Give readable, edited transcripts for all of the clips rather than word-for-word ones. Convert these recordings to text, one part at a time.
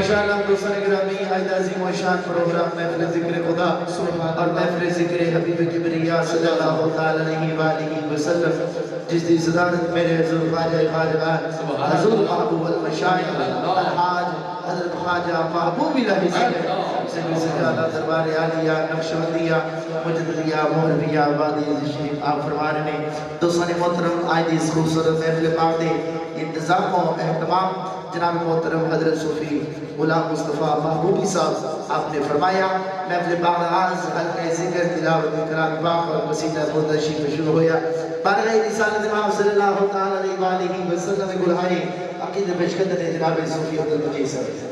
ماشاءاللہ دوستان گرامی آج عظیم و شان پروگرام محفل ذکر خدا اور محفل ذکر حبیب کبریا صلی اللہ تعالی علیہ وآلہ وسلم جس دی صدارت میرے حضور خواجہ خواجگان حضور محبوب المشاہد الحاج حضرت خواجہ محبوب الہی سیدی سجادہ دربار عالیہ نقشبندیہ مجددیہ مہرویہ آبادی شریف آپ فرمانے نے دوستان محترم آج اس خوبصورت محفل پاک دے انتظام و اہتمام جناب محترم حضرت صوفی غلام مصطفیٰ محبوبی صاحب آپ نے فرمایا محفل پاک آغاز حلقہ ذکر تلاوت کلام پاک اور قصیدہ خود شریف شروع ہویا بارگاہ رسالت امام صلی اللہ تعالی علیہ وسلم گلہائے عقید پیشکدن جناب صوفی عبدالمجید صاحب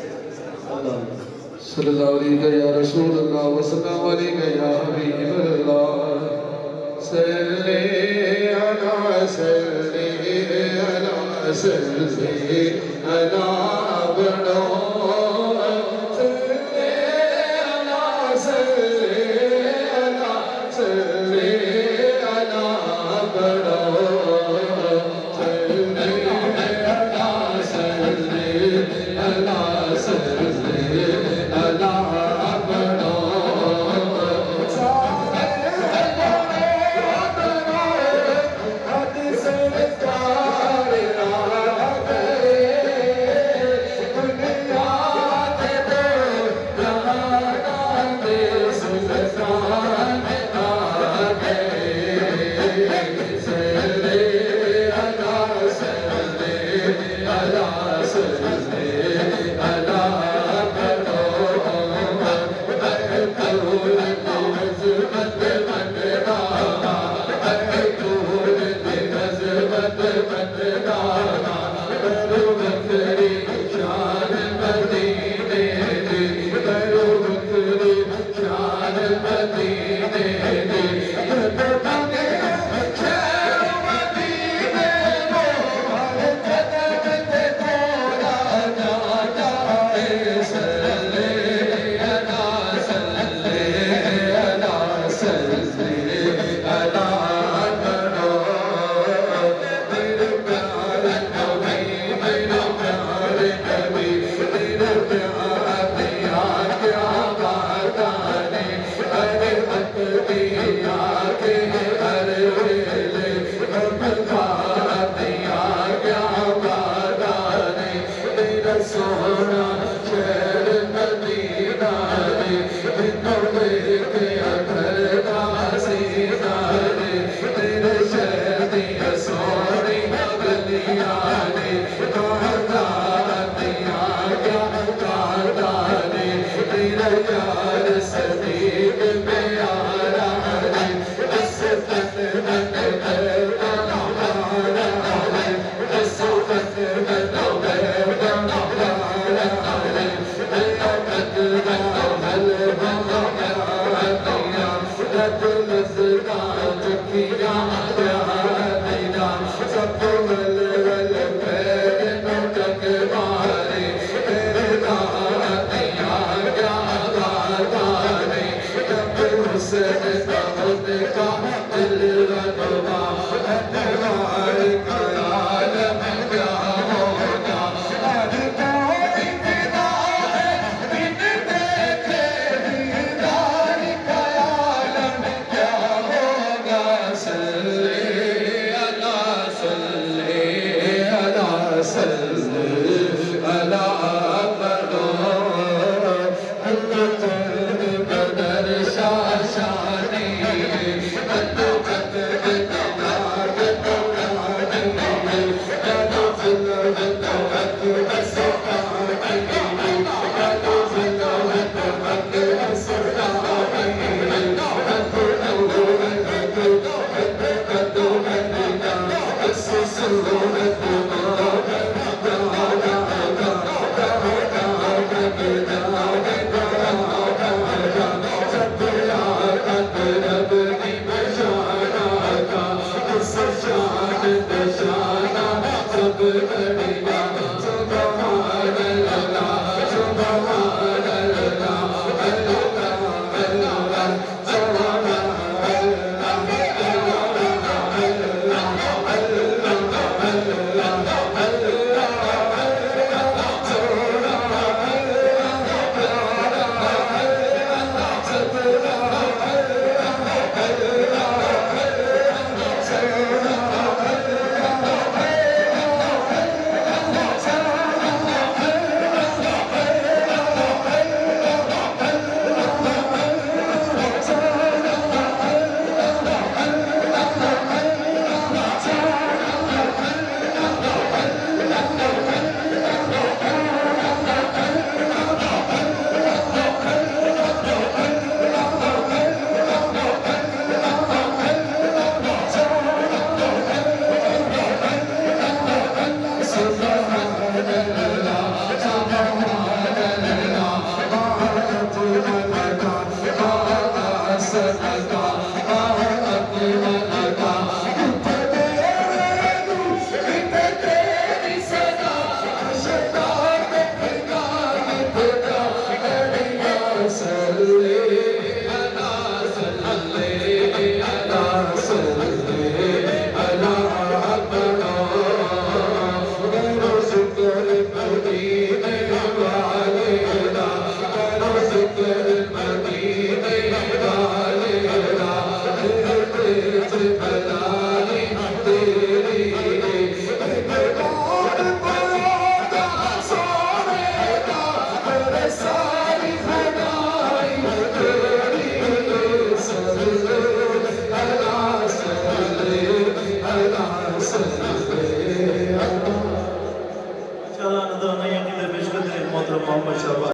صلی اللہ علیہ یا رسول اللہ وسلم علیہ یا حبیب اللہ صلی علی صلی علی صلی علی بڑو Allah